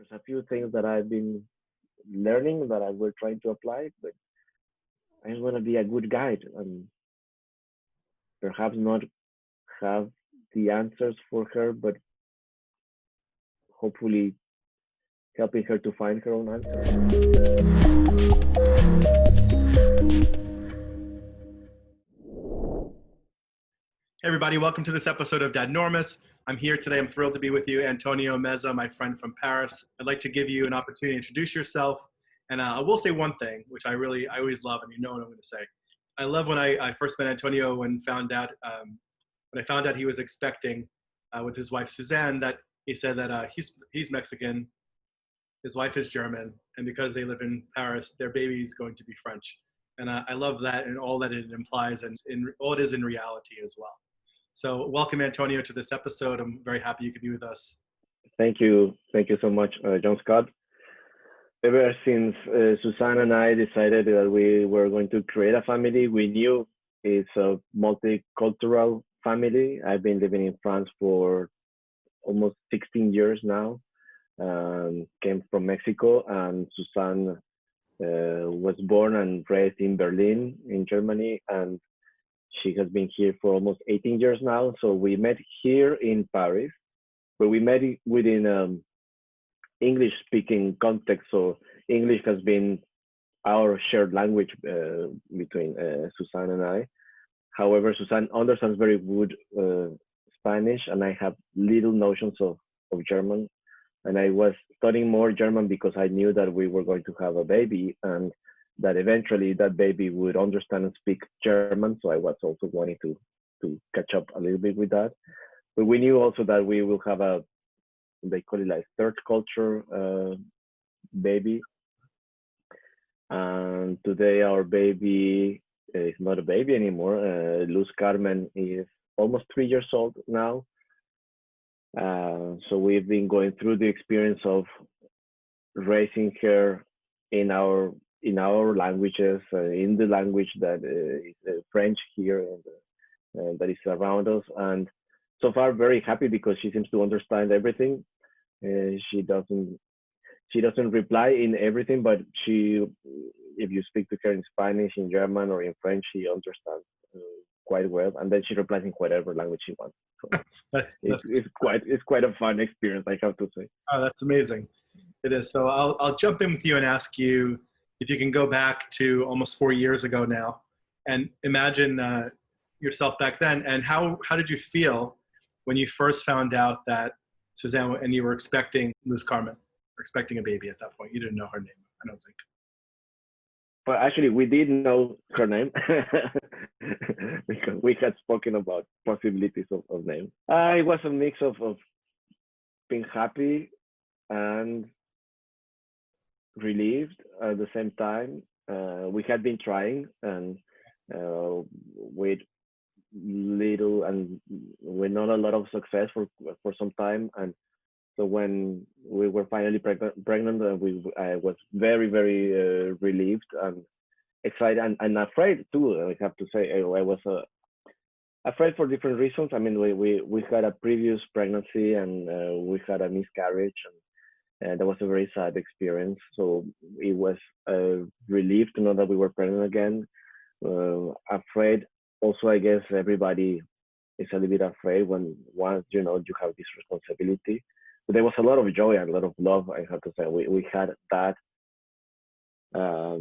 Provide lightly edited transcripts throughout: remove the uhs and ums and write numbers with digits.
There's a few things that I've been learning that I will trying to apply, but I just want to be a good guide and perhaps not have the answers for her, but hopefully helping her to find her own answers. Hey everybody, welcome to this episode of Dadnormous. I'm here today. I'm thrilled to be with you, Antonio Meza, my friend from Paris. I'd like to give you an opportunity to introduce yourself. And I will say one thing, which I always love, and you know what I'm going to say. I love when I first met Antonio and found out, when I found out he was expecting with his wife Susanne, that he said that he's Mexican, his wife is German, and because they live in Paris, their baby is going to be French. And I love that and all that it implies and all it is in reality as well. So welcome, Antonio, to this episode. I'm very happy you could be with us. Thank you so much, Jonscott. Ever since Susanne and I decided that we were going to create a family, we knew it's a multicultural family. I've been living in France for almost 16 years now. Came from Mexico, and Susanne was born and raised in Berlin, in Germany, and she has been here for almost 18 years now. So we met here in Paris, but we met within English-speaking context. So English has been our shared language between Susanne and I. However, Susanne understands very good Spanish, and I have little notions of German. And I was studying more German because I knew that we were going to have a baby, and that eventually that baby would understand and speak German. So I was also wanting to catch up a little bit with that. But we knew also that we will have they call it like third culture baby. And today our baby is not a baby anymore. Luz Carmen is almost 3 years old now. So we've been going through the experience of raising her in our languages, in the language that is French here and that is around us. And so far, very happy because she seems to understand everything. She doesn't reply in everything, but if you speak to her in Spanish, in German, or in French, she understands quite well, and then she replies in whatever language she wants. So it's quite a fun experience, I have to say. Oh, that's amazing. It is. So I'll jump in with you and ask you if you can go back to almost 4 years ago now, and imagine yourself back then, and how did you feel when you first found out that Susanne and you were expecting Luz Carmen, or expecting a baby at that point? You didn't know her name, I don't think. But actually, we did know her name because we had spoken about possibilities of name. It was a mix of being happy and relieved at the same time. We had been trying, and with little and with not a lot of success for some time. And so when we were finally pregnant, I was very, very relieved and excited and afraid too. I have to say, I was afraid for different reasons. I mean, we had a previous pregnancy, and we had a miscarriage, and that was a very sad experience. So it was a relief to know that we were pregnant again. Afraid also, I guess everybody is a little bit afraid when once you have this responsibility. But there was a lot of joy and a lot of love, I have to say. We had that. I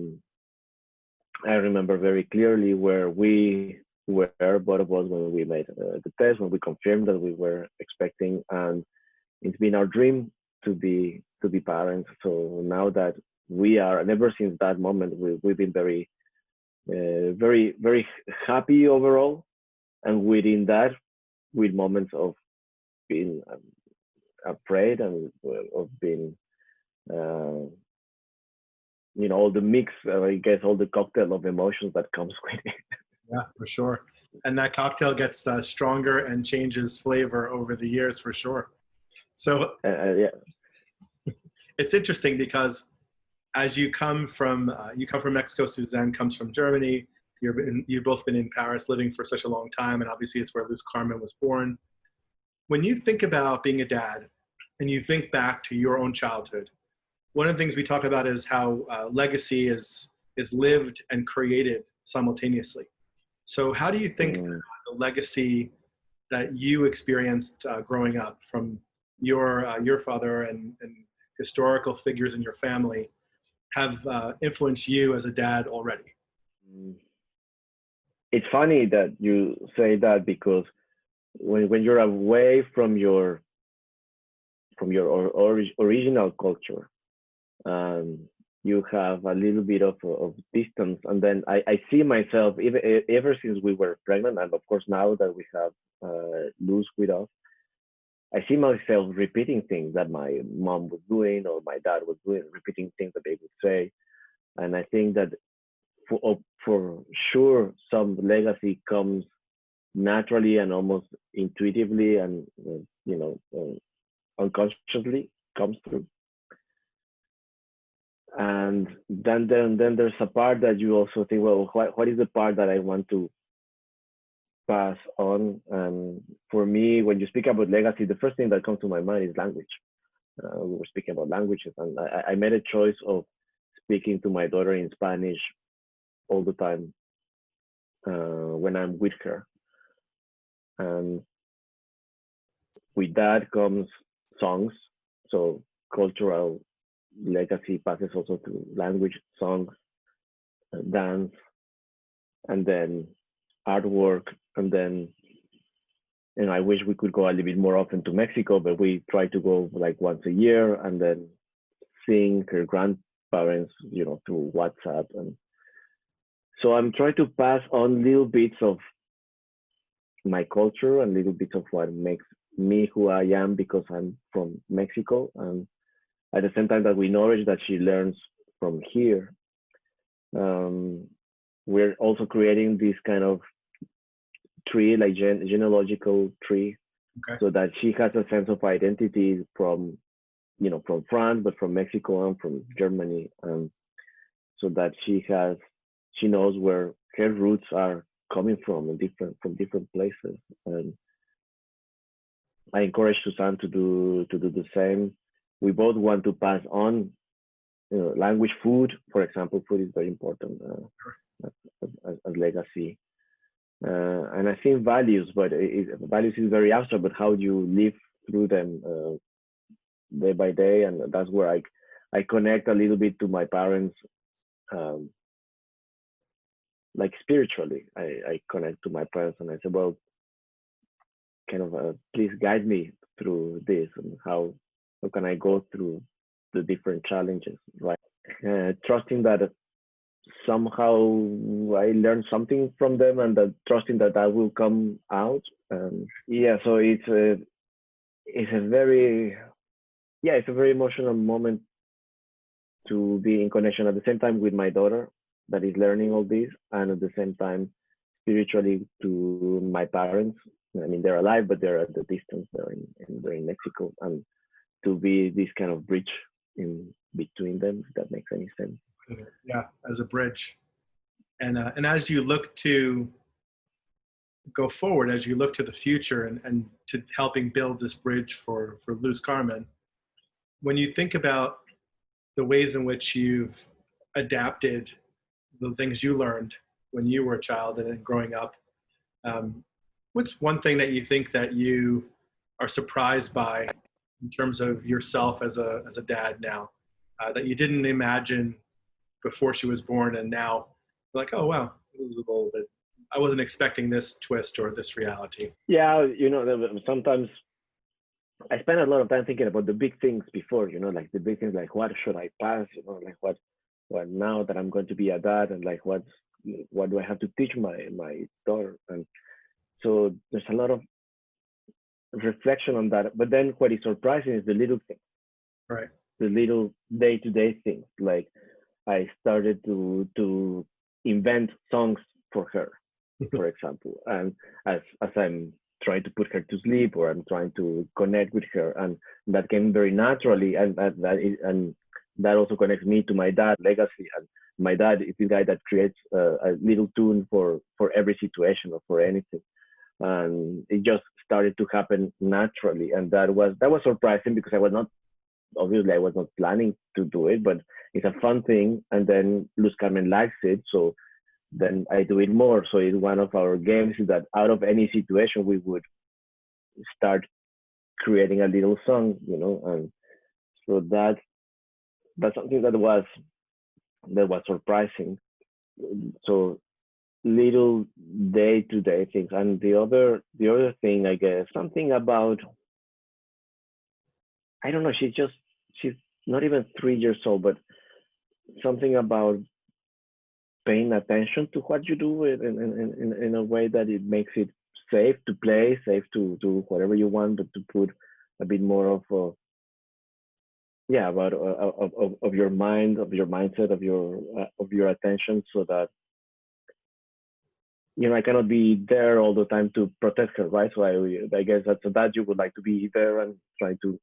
remember very clearly where we were, both of us, when we made the test, when we confirmed that we were expecting, and it's been our dream to be parents. So now that we are, and ever since that moment, we've been very, very, very happy overall, and within that, with moments of being afraid and of being, all the mix, I guess, all the cocktail of emotions that comes with it. Yeah, for sure. And that cocktail gets stronger and changes flavor over the years, for sure. So yeah, it's interesting because as you come from Mexico, Susanne comes from Germany. You've both been in Paris living for such a long time, and obviously it's where Luz Carmen was born. When you think about being a dad, and you think back to your own childhood, one of the things we talk about is how legacy is lived and created simultaneously. So how do you think Mm. the legacy that you experienced growing up from your father and historical figures in your family have influenced you as a dad already? Mm. It's funny that you say that because when you're away from your original culture, um, you have a little bit of distance, and then I see myself even ever since we were pregnant, and of course now that we have Luz with us, I see myself repeating things that my mom was doing or my dad was doing, repeating things that they would say, and I think that for sure some legacy comes naturally and almost intuitively and unconsciously comes through. And then there's a part that you also think, well, what is the part that I want to pass on? And for me, when you speak about legacy, the first thing that comes to my mind is language. We were speaking about languages, and I made a choice of speaking to my daughter in Spanish all the time when I'm with her. And with that comes songs. So cultural legacy passes also to language, songs, dance, and then artwork. And then, and I wish we could go a little bit more often to Mexico, but we try to go like once a year, and then seeing her grandparents, through WhatsApp. And so I'm trying to pass on little bits of my culture and little bits of what makes me who I am because I'm from Mexico. And at the same time that we knowledge that she learns from here, we're also creating this kind of tree, like genealogical tree, Okay. so that she has a sense of identity from France, but from Mexico and from Germany, so that she knows where her roots are coming from different places. And I encourage Susanne to do the same. We both want to pass on language, food, for example. Food is very important as legacy. And I think values, but values is very abstract, but how you live through them day by day. And that's where I connect a little bit to my parents, like spiritually. I connect to my parents and I say, well, kind of please guide me through this, and how can I go through the different challenges, right? Trusting that somehow I learn something from them, and that trusting that will come out. Yeah, so it's a very emotional moment to be in connection at the same time with my daughter that is learning all this, and at the same time spiritually to my parents. I mean, they're alive, but they're at the distance. They're in Mexico, and to be this kind of bridge in between them, if that makes any sense. Yeah, as a bridge. And as you look to go forward, as you look to the future and to helping build this bridge for Luz Carmen, when you think about the ways in which you've adapted the things you learned when you were a child and growing up, what's one thing that you think that you are surprised by in terms of yourself as a dad now, that you didn't imagine before she was born, and now you're like, oh wow, it was a little bit, I wasn't expecting this twist or this reality? Yeah, sometimes I spend a lot of time thinking about the big things before, like the big things, like what should I pass, like what now that I'm going to be a dad, and like what do I have to teach my daughter. And so there's a lot of reflection on that. But then what is surprising is the little things, Right. the little day-to-day things. Like I started to invent songs for her, for example, and as I'm trying to put her to sleep, or I'm trying to connect with her, and that came very naturally, and that also connects me to my dad legacy. And my dad is the guy that creates a little tune for every situation or for anything. and it just started to happen naturally. And that was surprising because I was not planning to do it, but it's a fun thing. And then Luz Carmen likes it, so then I do it more. So it's one of our games is that out of any situation we would start creating a little song, and so that's something that was surprising. So little day-to-day things, and the other thing, I guess, something about, I don't know. She's not even 3 years old, but something about paying attention to what you do in a way that it makes it safe to play, safe to do whatever you want, but to put a bit more of about of your mind, of your mindset, of your attention, so that I cannot be there all the time to protect her, right? So I guess that's that you would like to be there and try to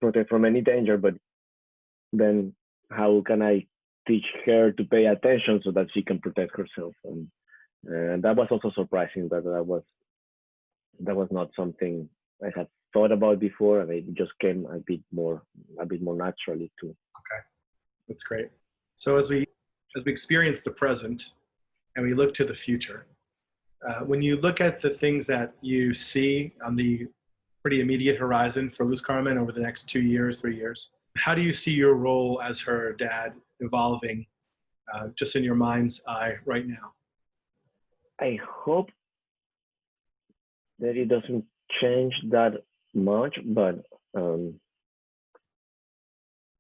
protect from any danger, but then how can I teach her to pay attention so that she can protect herself? And that was also surprising that was not something I had thought about before, and it just came a bit more naturally too. Okay, that's great. So as we experience the present and we look to the future, when you look at the things that you see on the pretty immediate horizon for Luz Carmen over the next 2 years, 3 years, how do you see your role as her dad evolving, just in your mind's eye right now? I hope that it doesn't change that much, but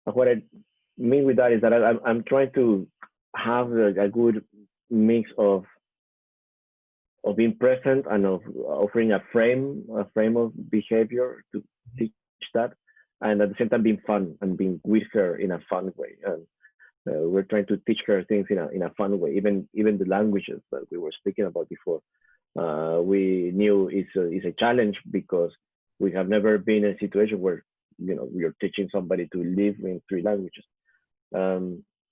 what I mean with that is that I'm trying to have a good mix of being present and of offering a frame of behavior to teach that, and at the same time being fun and being with her in a fun way. And we're trying to teach her things in a fun way, even the languages that we were speaking about before. We knew it's a challenge because we have never been in a situation where you're teaching somebody to live in 3 languages.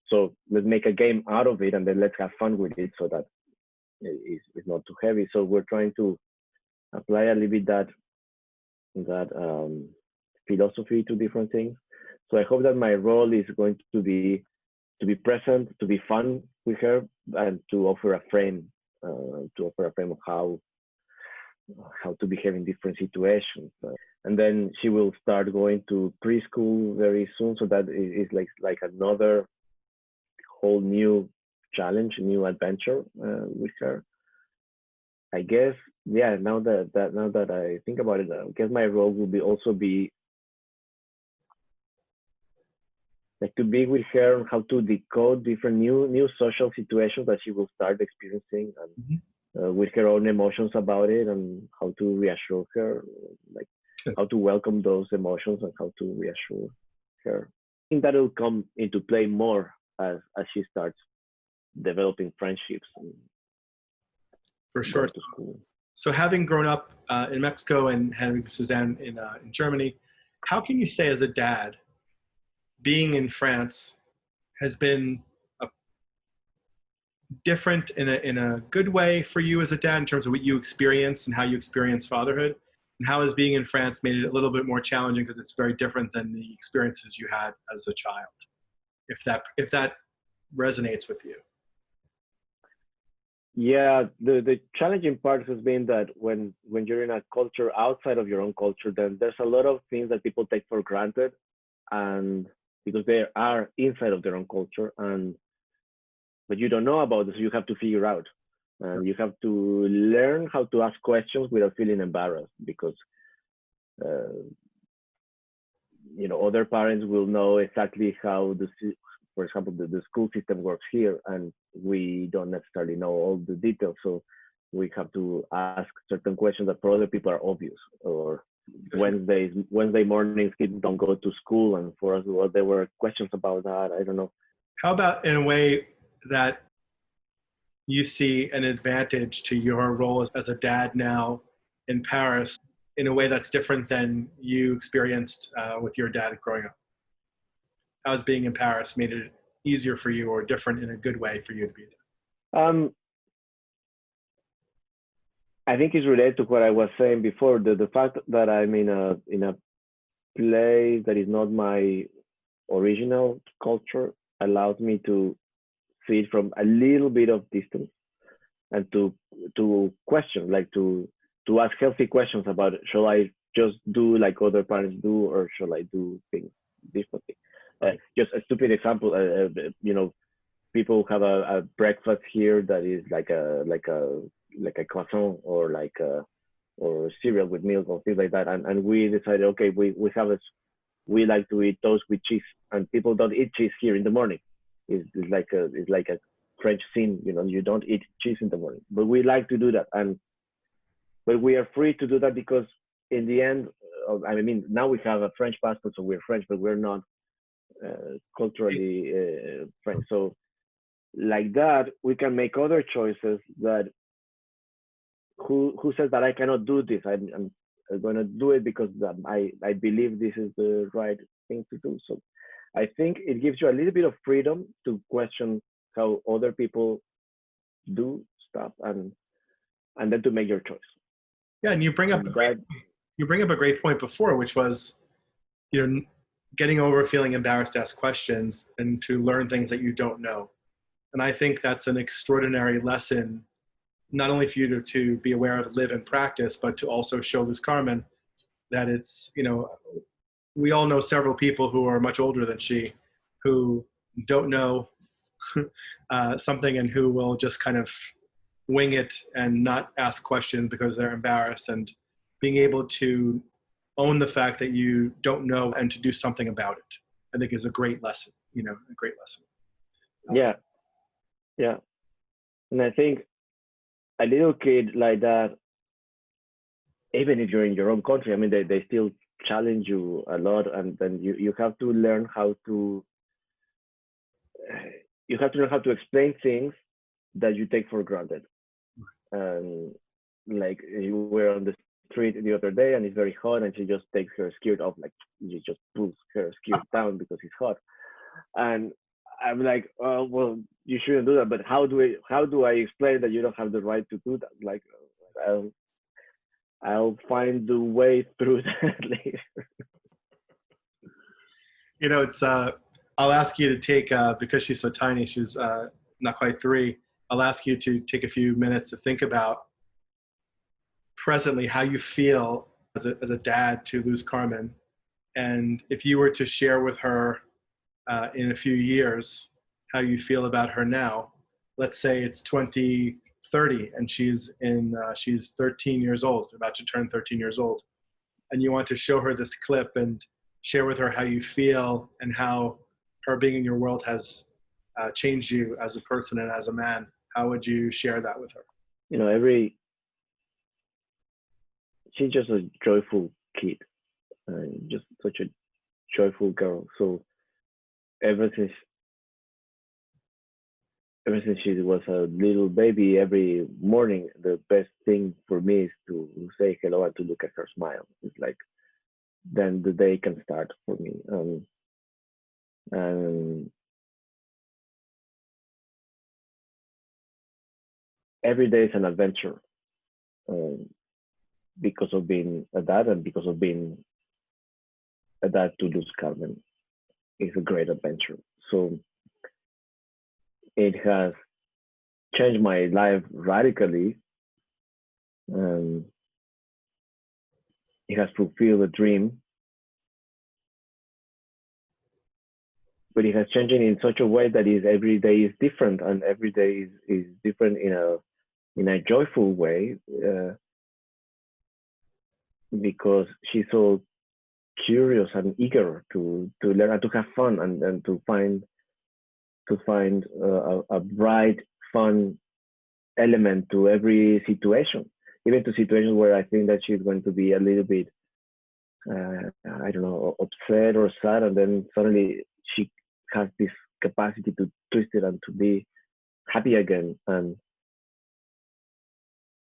So let's make a game out of it, and then let's have fun with it, so that it's not too heavy. So we're trying to apply a little bit that philosophy to different things. So I hope that my role is going to be present, to be fun with her, and to offer a frame of how to behave in different situations. And then she will start going to preschool very soon, so that is like another whole new challenge, new adventure with her. I guess, yeah. Now that I think about it, I guess my role will also be like to be with her on how to decode different new social situations that she will start experiencing, and with her own emotions about it, and how to reassure her, like how to welcome those emotions and how to reassure her. I think that will come into play more as she starts developing friendships and For sure. to school. So having grown up in Mexico and having Susanne in Germany, how can you say as a dad, being in France has been different in a good way for you as a dad in terms of what you experience and how you experience fatherhood? And how has being in France made it a little bit more challenging because it's very different than the experiences you had as a child? If that resonates with you. Yeah, the challenging part has been that when you're in a culture outside of your own culture, then there's a lot of things that people take for granted, and because they are inside of their own culture, but you don't know about this, so you have to figure out, and you have to learn how to ask questions without feeling embarrassed, because other parents will know exactly how for example, the school system works here, and we don't necessarily know all the details. So we have to ask certain questions that for other people are obvious. Or Wednesday mornings, kids don't go to school, and for us, well, there were questions about that. I don't know. How about in a way that you see an advantage to your role as a dad now in Paris in a way that's different than you experienced with your dad growing up? How's being in Paris made it easier for you, or different in a good way for you to be there? I think it's related to what I was saying before. The fact that I'm in a place that is not my original culture allows me to see it from a little bit of distance and to question, like to ask healthy questions about should I just do like other parents do or should I do things differently. Right. Just a stupid example, people have a breakfast here that is like a croissant or like a or cereal with milk or things like that, and we decided, okay, we like to eat toast with cheese, and people don't eat cheese here in the morning. It's like a French scene, you don't eat cheese in the morning, but we like to do that, and but we are free to do that because in the end, I mean, now we have a French passport, so we're French, but we're not culturally French. So like that, we can make other choices that who says that I cannot do this? I'm going to do it because I believe this is the right thing to do. So I think it gives you a little bit of freedom to question how other people do stuff and then to make your choice. Yeah, and you bring up a great point before, which was, getting over feeling embarrassed to ask questions and to learn things that you don't know. And I think that's an extraordinary lesson, not only for you to be aware of, live, and practice, but to also show Luz Carmen that it's, we all know several people who are much older than she who don't know something and who will just kind of wing it and not ask questions because they're embarrassed, and being able to own the fact that you don't know and to do something about it, I think is a great lesson, a great lesson. Yeah. Yeah. And I think a little kid like that, even if you're in your own country, I mean, they still challenge you a lot, and then you have to learn how to explain things that you take for granted. And like you were on the street the other day, and it's very hot, and she just takes her skirt off, like she just pulls her skirt down because it's hot, and I'm like, oh, well, you shouldn't do that. But how do I explain that you don't have the right to do that? Like, I'll find the way through that later. It's I'll ask you to take because she's so tiny, she's not quite 3. I'll ask you to take a few minutes to think about presently how you feel as a dad to Luz Carmen, and if you were to share with her in a few years how you feel about her now. Let's say it's 2030 and she's 13 years old, about to turn 13 years old, and you want to show her this clip and share with her how you feel and how her being in your world has changed you as a person and as a man. How would you share that with her? She's just a joyful kid, just such a joyful girl. So ever since she was a little baby, every morning the best thing for me is to say hello and to look at her smile. It's like then the day can start for me. And every day is an adventure because of being a dad and because of being a dad to Luz Carmen. It's a great adventure. So it has changed my life radically. It has fulfilled a dream, but it has changed in such a way that is every day is different, and every day is different in a joyful way, because she's so curious and eager to learn and to have fun and to find a bright, fun element to every situation, even to situations where I think that she's going to be a little bit, I don't know, upset or sad, and then suddenly she has this capacity to twist it and to be happy again. And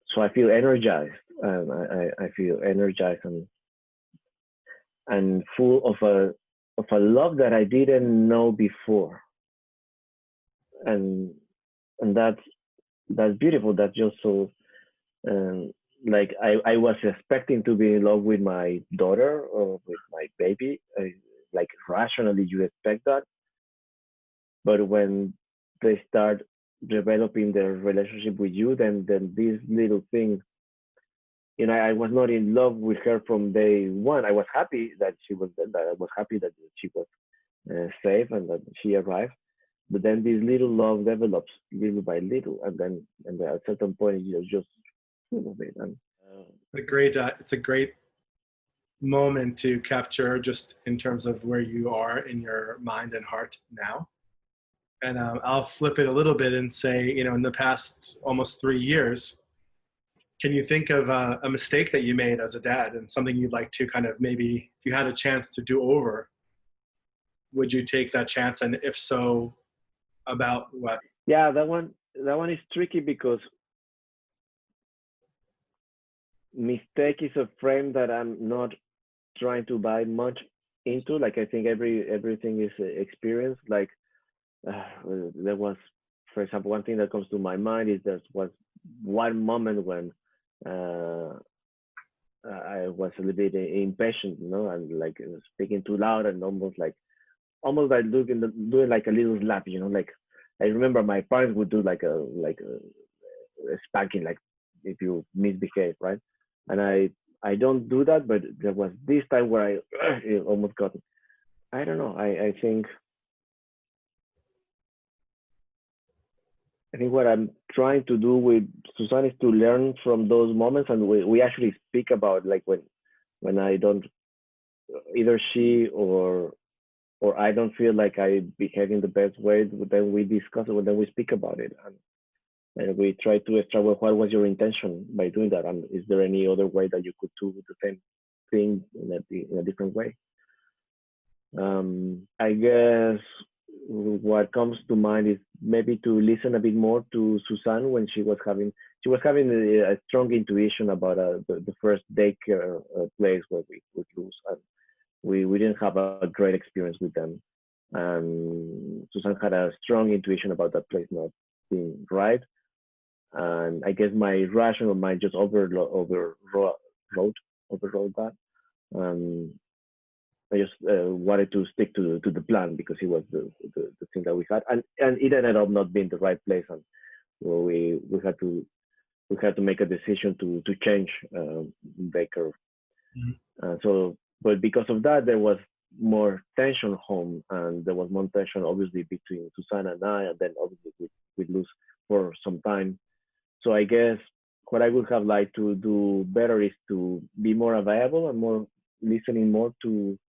so I feel energized, and I feel energized and full of a love that I didn't know before, and that's beautiful. That's just so like I was expecting to be in love with my daughter or with my baby. Like rationally, you expect that, but when they start developing their relationship with you, then these little things, I was not in love with her from day one. I was happy that she was that I was happy that she was safe and that she arrived. But then this little love develops little by little, and then at a certain point you just full of it. And It's a great moment to capture just in terms of where you are in your mind and heart now. And I'll flip it a little bit and say, in the past almost 3 years, can you think of a mistake that you made as a dad and something you'd like to kind of maybe, if you had a chance to do over, would you take that chance? And if so, about what? yeah, that one is tricky because mistake is a frame that I'm not trying to buy much into. Like I think everything is experience. Like there was, for example, one thing that comes to my mind is there was one moment when I was a little bit impatient, and like speaking too loud and almost like doing like a little slap, like I remember my parents would do like a spanking, like if you misbehave, right? And I don't do that, but there was this time where I it almost got. I don't know. I think what I'm trying to do with Susanne is to learn from those moments, and we actually speak about like when I don't, either she or I don't feel like I behave in the best way, then we discuss it, then we speak about it, and we try to extract what was your intention by doing that, and is there any other way that you could do the same thing in a different way? I guess what comes to mind is maybe to listen a bit more to Susanne when she was having a strong intuition about the first daycare place where we would lose, and we didn't have a great experience with them. And Susanne had a strong intuition about that place not being right, and I guess my rational mind just overrode that. Um, I just wanted to stick to the plan because it was the thing that we had, and it ended up not being the right place, and we had to make a decision to change Baker. So, but because of that, there was more tension home, and there was more tension obviously between Susanne and I, and then obviously with Luz for some time. So I guess what I would have liked to do better is to be more available and more listening more to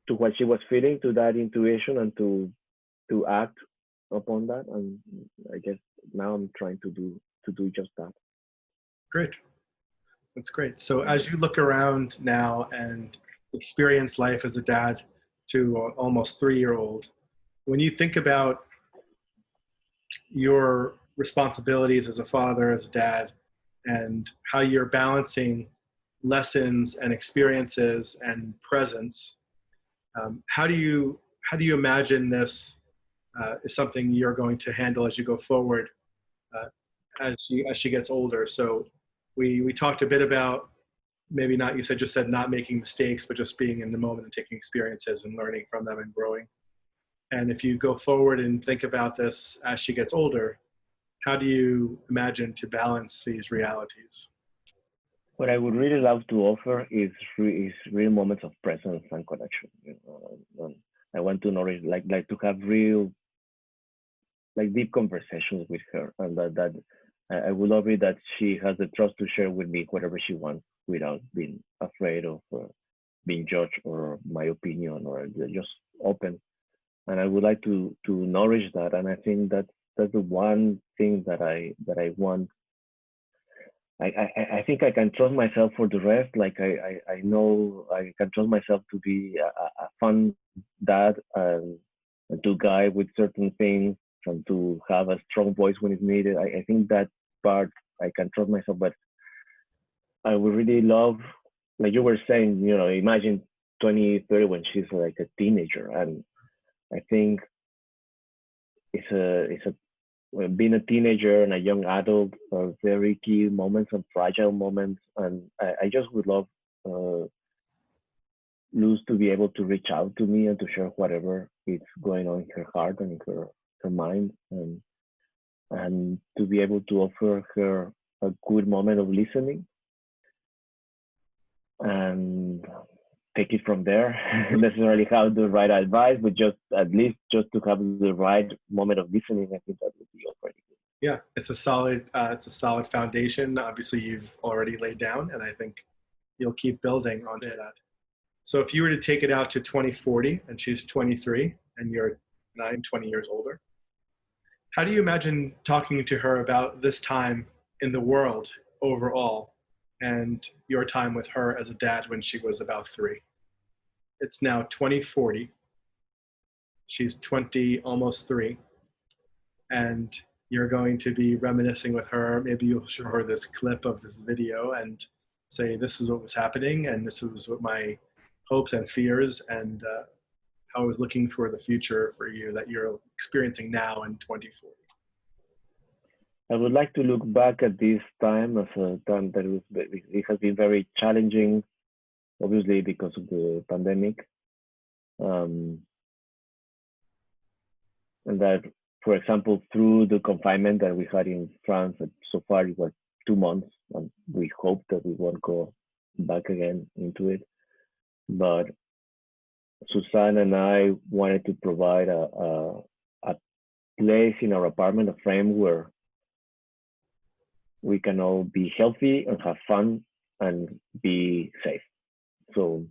what she was feeling, to that intuition, and to act upon that. And I guess now I'm trying to do just that. Great. That's great. So as you look around now and experience life as a dad to almost 3-year-old, when you think about your responsibilities as a father, as a dad, and how you're balancing lessons and experiences and presence, how do you imagine this is something you're going to handle as you go forward as she gets older? So we talked a bit about maybe not, you just said not making mistakes, but just being in the moment and taking experiences and learning from them and growing. And if you go forward and think about this as she gets older, how do you imagine to balance these realities? What I would really love to offer is real moments of presence and connection. I want to nourish, like to have real, like deep conversations with her, and that I would love it that she has the trust to share with me whatever she wants without being afraid of being judged or my opinion, or just open. And I would like to nourish that, and I think that's the one thing that I want. I think I can trust myself for the rest. Like I know I can trust myself to be a fun dad, and to guide with certain things, and to have a strong voice when it's needed. I think that part I can trust myself, but I would really love, like you were saying, imagine 2030 when she's like a teenager, and I think it's a being a teenager and a young adult are very key moments and fragile moments. And I just would love Luz to be able to reach out to me and to share whatever is going on in her heart and in her mind, and to be able to offer her a good moment of listening and take it from there. Necessarily have the right advice, but just at least just to have the right moment of listening, I think that would be already good. Yeah, it's a solid foundation. Obviously, you've already laid down, and I think you'll keep building onto that. So if you were to take it out to 2040 and she's 23 and you're 20 years older, how do you imagine talking to her about this time in the world overall and your time with her as a dad when she was about 3? It's now 2040. She's 20, almost 3. And you're going to be reminiscing with her. Maybe you'll show her this clip of this video and say, this is what was happening, and this was what my hopes and fears and how I was looking for the future for you that you're experiencing now in 2040. I would like to look back at this time as a time that it has been very challenging, obviously because of the pandemic. And that, for example, through the confinement that we had in France, so far it was 2 months, and we hope that we won't go back again into it. But Susanne and I wanted to provide a place in our apartment, a frame where we can all be healthy and have fun and be safe. So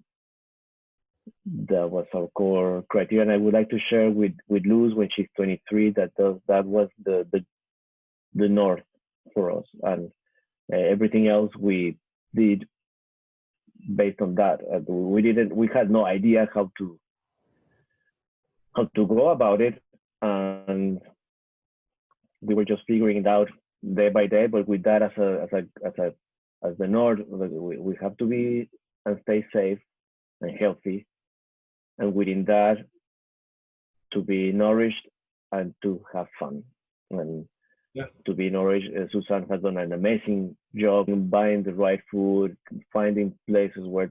that was our core criteria. And I would like to share with Luz when she's 23 that was the north for us. And everything else we did based on that. We had no idea how to go about it, and we were just figuring it out day by day. But with that as the north, we have to be and stay safe and healthy, and within that, to be nourished and to have fun. And to be nourished, Susanne has done an amazing job in buying the right food, finding places where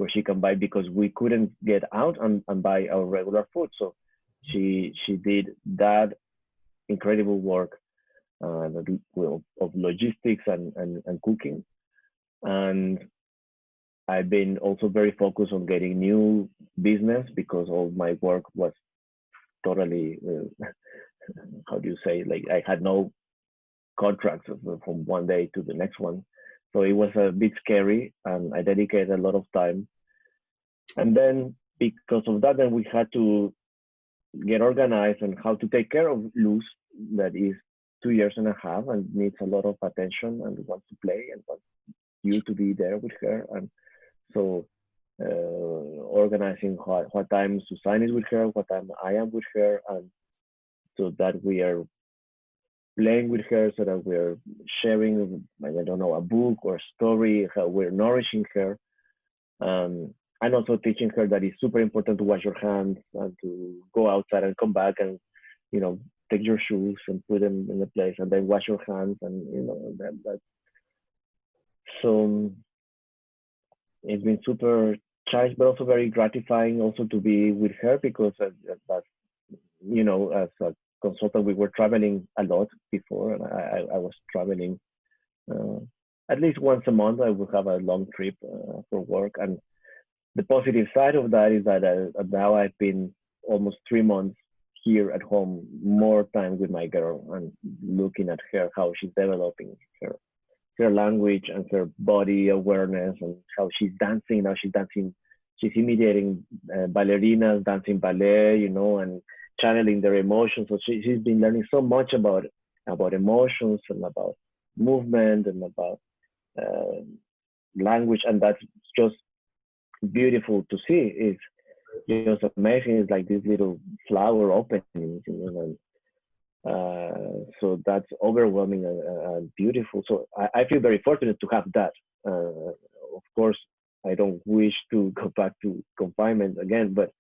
she can buy, because we couldn't get out and buy our regular food. So she did that incredible work of logistics and cooking. And I've been also very focused on getting new business, because all my work was totally how do you say, like I had no contracts from one day to the next one. So it was a bit scary, and I dedicated a lot of time. And then because of that, then we had to get organized and how to take care of Luz, that is 2 years and a half and needs a lot of attention and wants to play and wants you to be there with her. And so organizing what time Susanne is with her, what time I am with her, and so that we are playing with her, so that we're sharing, I don't know, a book or a story, how we're nourishing her. And also teaching her that it's super important to wash your hands and to go outside and come back and, take your shoes and put them in the place and then wash your hands, and, that. So it's been super challenging, but also very gratifying also to be with her, because as a consultant, we were traveling a lot before, and I was traveling at least once a month. I would have a long trip for work. And the positive side of that is that now I've been almost 3 months here at home, more time with my girl, and looking at her, how she's developing her language and her body awareness, and how she's dancing. Now she's imitating ballerinas, dancing ballet, and channeling their emotions. So she's been learning so much about emotions and about movement and about language, and that's just beautiful to see. It's just amazing. It's like this little flower opening, and so that's overwhelming and beautiful. So I feel very fortunate to have that. Of course, I don't wish to go back to confinement again, but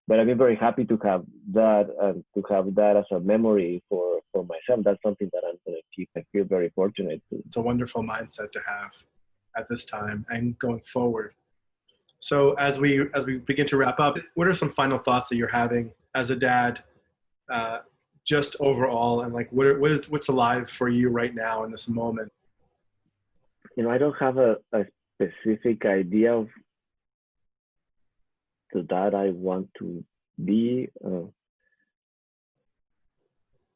I've been very happy to have that, and to have that as a memory for for myself. That's something that I'm going to keep. I feel very fortunate to. It's a wonderful mindset to have at this time and going forward. So as we begin to wrap up, what are some final thoughts that you're having as a dad, just overall, and like what's alive for you right now in this moment? I don't have a specific idea of the dad I want to be.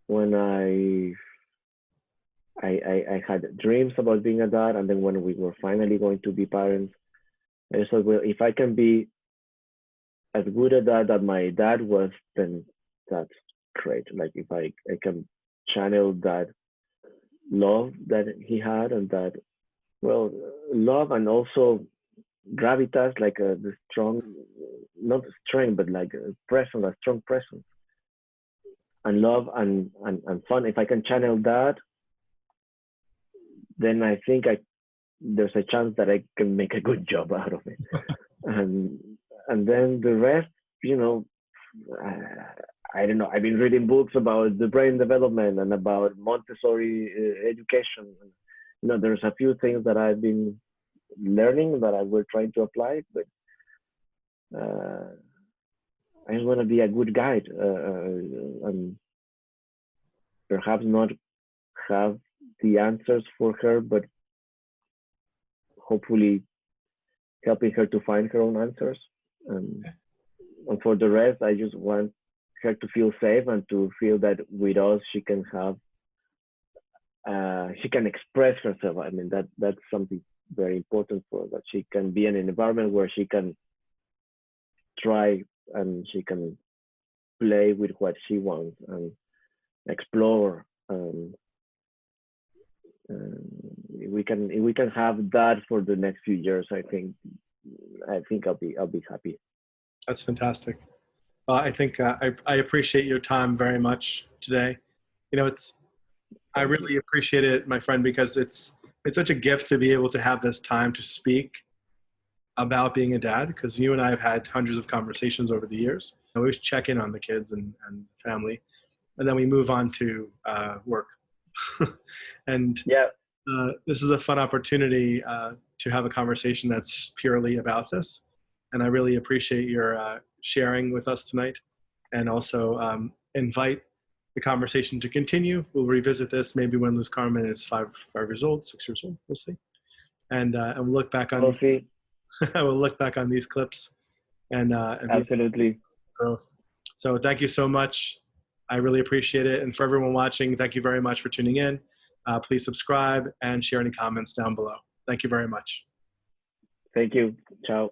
When I had dreams about being a dad, and then when we were finally going to be parents, I said, well, if I can be as good a dad that my dad was, then that's great. Like if I can channel that love that he had, and that, well, love and also gravitas, like the strong, not strength, but like a presence, a strong presence, and love and fun. If I can channel that, then I think there's a chance that I can make a good job out of it. and then the rest, I don't know. I've been reading books about the brain development and about Montessori education. There's a few things that I've been learning that I will try to apply, but I just want to be a good guide, and perhaps not have the answers for her, but hopefully helping her to find her own answers. And for the rest, I just want her to feel safe and to feel that with us she can express herself. I mean, that's something very important for her, that she can be in an environment where she can try and she can play with what she wants and explore. We can have that for the next few years. I think I'll be happy. That's fantastic. I think I appreciate your time very much today. I really appreciate it, my friend, because it's such a gift to be able to have this time to speak about being a dad, because you and I have had hundreds of conversations over the years. I always check in on the kids and family, and then we move on to work. And yeah, this is a fun opportunity to have a conversation that's purely about this. And I really appreciate your sharing with us tonight, and also invite the conversation to continue. We'll revisit this maybe when Luz Carmen is 5 years old, 6 years old. We'll see. And we'll look back on we'll look back on these clips and absolutely growth. So thank you so much. I really appreciate it. And for everyone watching, thank you very much for tuning in. Please subscribe and share any comments down below. Thank you very much. Thank you. Ciao.